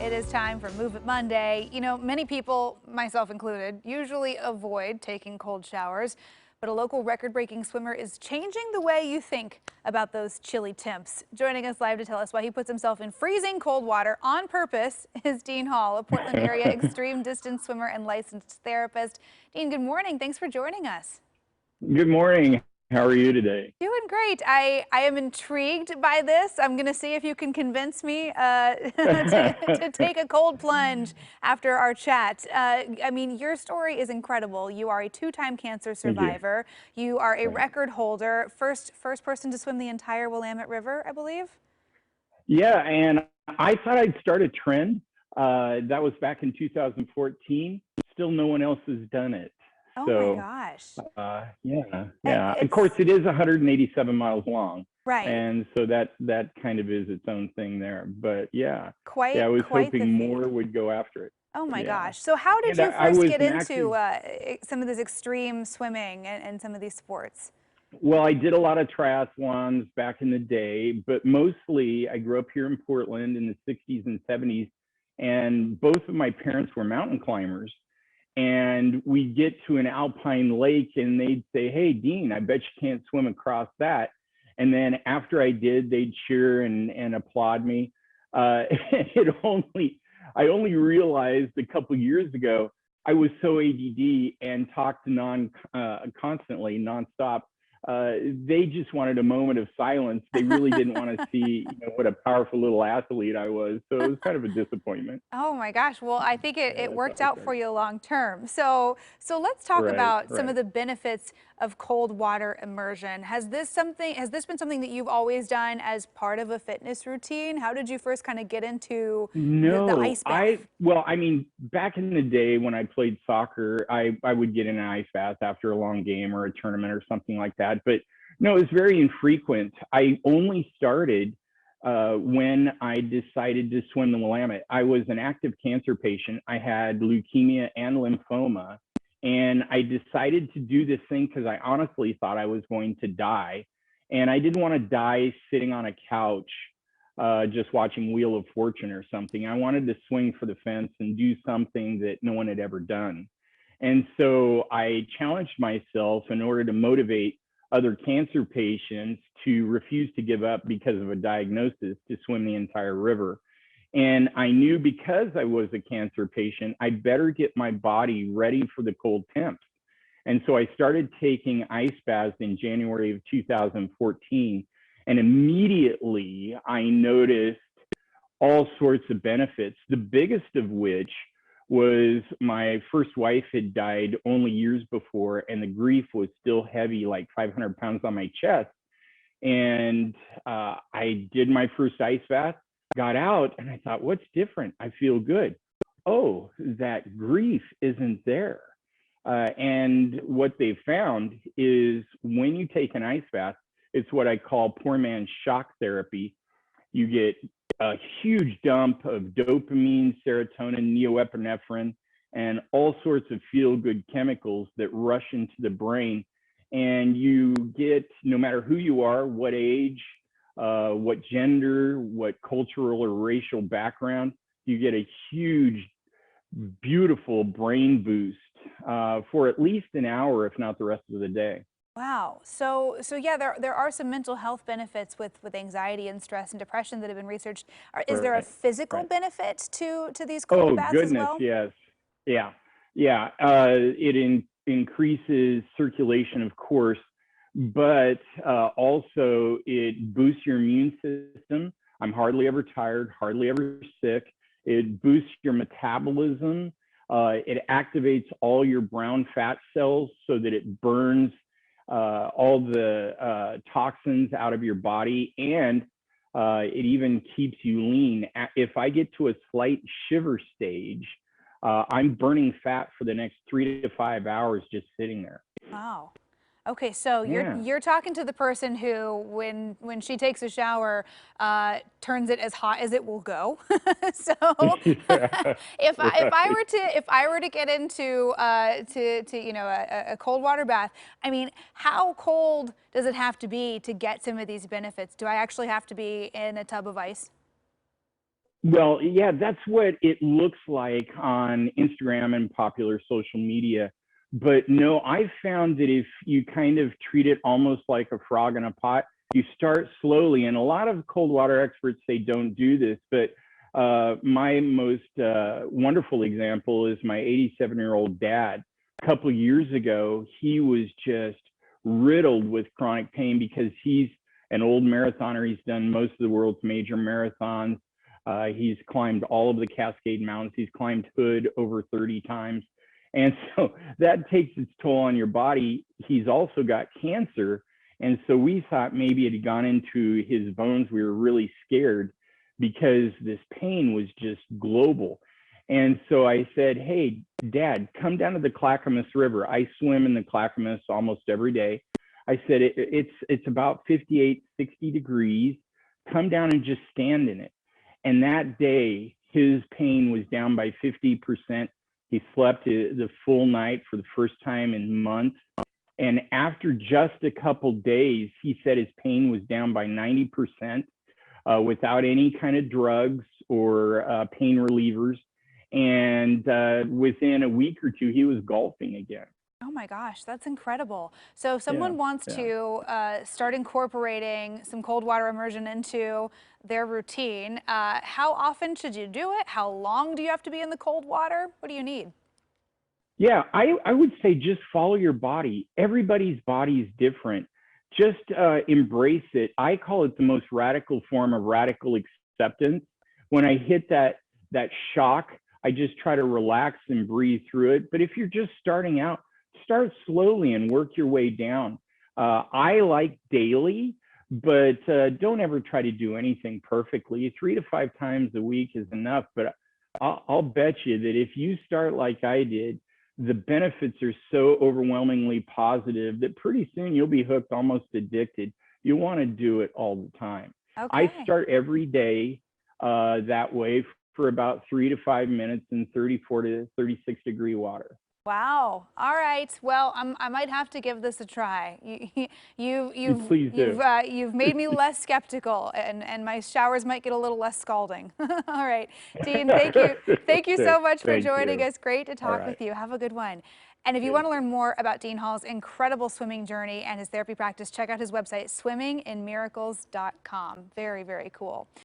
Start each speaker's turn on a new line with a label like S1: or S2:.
S1: It is time for Move It Monday. You know, many people, myself included, usually avoid taking cold showers, but a local record-breaking swimmer is changing the way you think about those chilly temps. Joining us live to tell us why he puts himself in freezing cold water on purpose is Dean Hall, a Portland area extreme distance swimmer and licensed therapist. Dean, good morning. Thanks for joining us.
S2: Good morning. How are you today?
S1: Doing great. I am intrigued by this. I'm going to see if you can convince me to take a cold plunge after our chat. I mean, your story is incredible. You are a two-time cancer
S2: Thank you.
S1: survivor. You are a
S2: Right.
S1: record holder, first person to swim the entire Willamette River, I believe.
S2: Yeah, and I thought I'd start a trend. That was back in 2014. Still, no one else has done it.
S1: Oh my
S2: So,
S1: gosh.
S2: yeah. Of course,
S1: It's
S2: it is 187 miles long,
S1: right.
S2: and so that kind of is its own thing there. But yeah, I was
S1: Quite the
S2: hoping
S1: feat.
S2: more would go after it.
S1: Oh my
S2: Yeah,
S1: gosh. So how did
S2: and
S1: you
S2: I
S1: first
S2: was
S1: get
S2: an active.
S1: into some of this extreme swimming and some of these sports?
S2: Well, I did a lot of triathlons back in the day, but mostly I grew up here in Portland in the 60s and 70s, and both of my parents were mountain climbers. And we'd get to an alpine lake and they'd say, "Hey, Dean, I bet you can't swim across that." And then after I did, they'd cheer and applaud me. I only realized a couple years ago I was so ADD and talked constantly, nonstop. They just wanted a moment of silence. They really didn't want to see, what a powerful little athlete I was. So it was kind of a disappointment.
S1: Oh my gosh. Well, I think it
S2: That's how
S1: worked
S2: I
S1: out for
S2: started.
S1: you long term. So let's talk
S2: Right,
S1: about some of
S2: right.
S1: the benefits of cold water immersion. Has this been something that you've always done as part of a fitness routine? How did you first kind of get into the
S2: No,
S1: ice bath?
S2: well, I mean, back in the day when I played soccer, I would get in an ice bath after a long game or a tournament or something like that. But no, it was very infrequent. I only started when I decided to swim the Willamette. I was an active cancer patient. I had leukemia and lymphoma. And I decided to do this thing because I honestly thought I was going to die. And I didn't want to die sitting on a couch just watching Wheel of Fortune or something. I wanted to swing for the fence and do something that no one had ever done. And so I challenged myself in order to motivate other cancer patients to refuse to give up because of a diagnosis to swim the entire river. And I knew because I was a cancer patient, I better get my body ready for the cold temps. And so I started taking ice baths in January of 2014. And immediately I noticed all sorts of benefits, the biggest of which was my first wife had died only years before, and the grief was still heavy, like 500 pounds on my chest. And I did my first ice bath, got out, and I thought, what's different? I feel good. Oh, that grief isn't there. And what they found is when you take an ice bath, it's what I call poor man's shock therapy. You get a huge dump of dopamine, serotonin, norepinephrine, and all sorts of feel good chemicals that rush into the brain. And you get, no matter who you are, what age, what gender, what cultural or racial background, you get a huge, beautiful brain boost for at least an hour, if not the rest of the day.
S1: Wow. So yeah, there are some mental health benefits with anxiety and stress and depression that have been researched. Is there a
S2: Right,
S1: physical
S2: right.
S1: benefit to these cold
S2: Oh
S1: baths as
S2: goodness,
S1: well?
S2: yes, yeah, yeah. Increases circulation, of course, but also it boosts your immune system. I'm hardly ever tired, hardly ever sick. It boosts your metabolism. It activates all your brown fat cells so that it burns all the toxins out of your body, and it even keeps you lean. If I get to a slight shiver stage, I'm burning fat for the next 3 to 5 hours just sitting there.
S1: Wow. Okay, so
S2: Yeah.
S1: you're talking to the person who, when she takes a shower, turns it as hot as it will go. So,
S2: Yeah, right.
S1: if I were to get into a cold water bath, I mean, how cold does it have to be to get some of these benefits? Do I actually have to be in a tub of ice?
S2: Well, yeah, that's what it looks like on Instagram and popular social media. But no, I've found that if you kind of treat it almost like a frog in a pot, you start slowly. And a lot of cold water experts say don't do this. But my most wonderful example is my 87-year-old dad. A couple of years ago, he was just riddled with chronic pain because he's an old marathoner. He's done most of the world's major marathons. He's climbed all of the Cascade Mountains. He's climbed Hood over 30 times. And so that takes its toll on your body. He's also got cancer. And so we thought maybe it had gone into his bones. We were really scared because this pain was just global. And so I said, hey, Dad, come down to the Clackamas River. I swim in the Clackamas almost every day. I said, it's about 58, 60 degrees. Come down and just stand in it. And that day, his pain was down by 50%. He slept the full night for the first time in months. And after just a couple days, he said his pain was down by 90% without any kind of drugs or pain relievers. And within a week or two, he was golfing again.
S1: Oh my gosh, that's incredible. So if
S2: Yeah,
S1: someone wants
S2: yeah.
S1: to start incorporating some cold water immersion into their routine, how often should you do it? How long do you have to be in the cold water? What do you need?
S2: Yeah, I would say just follow your body. Everybody's body is different. Just embrace it. I call it the most radical form of radical acceptance. When I hit that shock, I just try to relax and breathe through it. But if you're just starting out, start slowly and work your way down. I like daily, but don't ever try to do anything perfectly. 3 to 5 times a week is enough. But I'll bet you that if you start like I did, the benefits are so overwhelmingly positive that pretty soon you'll be hooked, almost addicted. You want to do it all the time. I
S1: Okay.
S2: start every day that way for about 3 to 5 minutes in 34 to 36 degree water.
S1: Wow. All right. Well, I might have to give this a try.
S2: Please do.
S1: You've made me less skeptical, and my showers might get a little less scalding. All right, Dean. Thank you so much for
S2: Thank
S1: joining
S2: you.
S1: us. Great to
S2: All
S1: talk
S2: right.
S1: with you. Have a good one. And if you
S2: You
S1: want
S2: as
S1: to learn
S2: well.
S1: more about Dean Hall's incredible swimming journey and his therapy practice, check out his website, swimminginmiracles.com. Very, very cool.